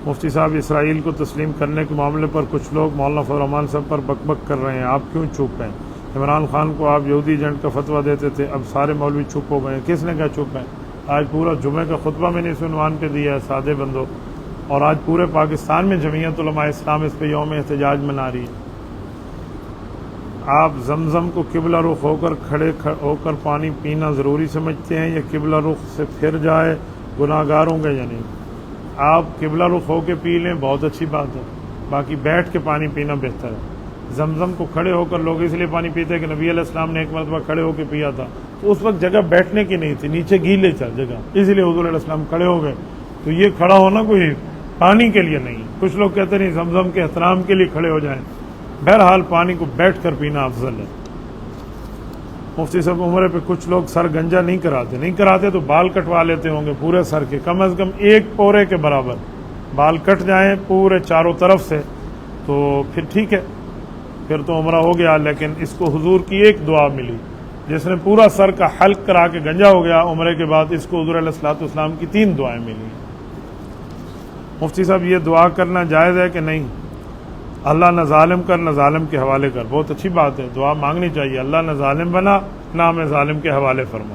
مفتی صاحب، اسرائیل کو تسلیم کرنے کے معاملے پر کچھ لوگ مولانا فضل الرحمان صاحب پر بک بک کر رہے ہیں، آپ کیوں چپ ہیں؟ عمران خان کو آپ یہودی ایجنٹ کا فتویٰ دیتے تھے، اب سارے مولوی چپ ہو گئے ہیں۔ کس نے کہا چپ ہیں؟ آج پورا جمعہ کا خطبہ میں نے اس عنوان پہ دیا ہے، سادے بندوں، اور آج پورے پاکستان میں جمعیت علماء اسلام اس پہ یوم احتجاج منا رہی ہے۔ آپ زمزم کو قبلہ رخ ہو کر کھڑے ہو کر پانی پینا ضروری سمجھتے ہیں یا قبلہ رخ سے پھر جائے گناہ گار ہوں گے یا نہیں؟ آپ قبلہ رخ ہو کے پی لیں، بہت اچھی بات ہے، باقی بیٹھ کے پانی پینا بہتر ہے۔ زمزم کو کھڑے ہو کر لوگ اس لیے پانی پیتے کہ نبی علیہ السلام نے ایک مرتبہ کھڑے ہو کے پیا تھا، تو اس وقت جگہ بیٹھنے کی نہیں تھی، نیچے گیلے تھا جگہ، اس لیے حضور علیہ السلام کھڑے ہو گئے۔ تو یہ کھڑا ہونا کوئی پانی کے لیے نہیں۔ کچھ لوگ کہتے نہیں زمزم کے احترام کے لیے کھڑے ہو جائیں، بہرحال پانی کو بیٹھ کر پینا افضل ہے۔ مفتی صاحب، عمرے پہ کچھ لوگ سر گنجا نہیں کراتے تو بال کٹوا لیتے ہوں گے پورے سر کے، کم از کم ایک پورے کے برابر بال کٹ جائیں پورے چاروں طرف سے تو پھر ٹھیک ہے، پھر تو عمرہ ہو گیا۔ لیکن اس کو حضور کی ایک دعا ملی، جس نے پورا سر کا حلق کرا کے گنجا ہو گیا عمرے کے بعد، اس کو حضور علیہ الصلوۃ والسلام کی 3 دعائیں ملی۔ مفتی صاحب، یہ دعا کرنا جائز ہے کہ نہیں؟ اللہ نہ ظالم کر نہ ظالم کے حوالے کر، بہت اچھی بات ہے، دعا مانگنی چاہیے، اللہ نہ ظالم بنا نہ ہمیں ظالم کے حوالے فرما۔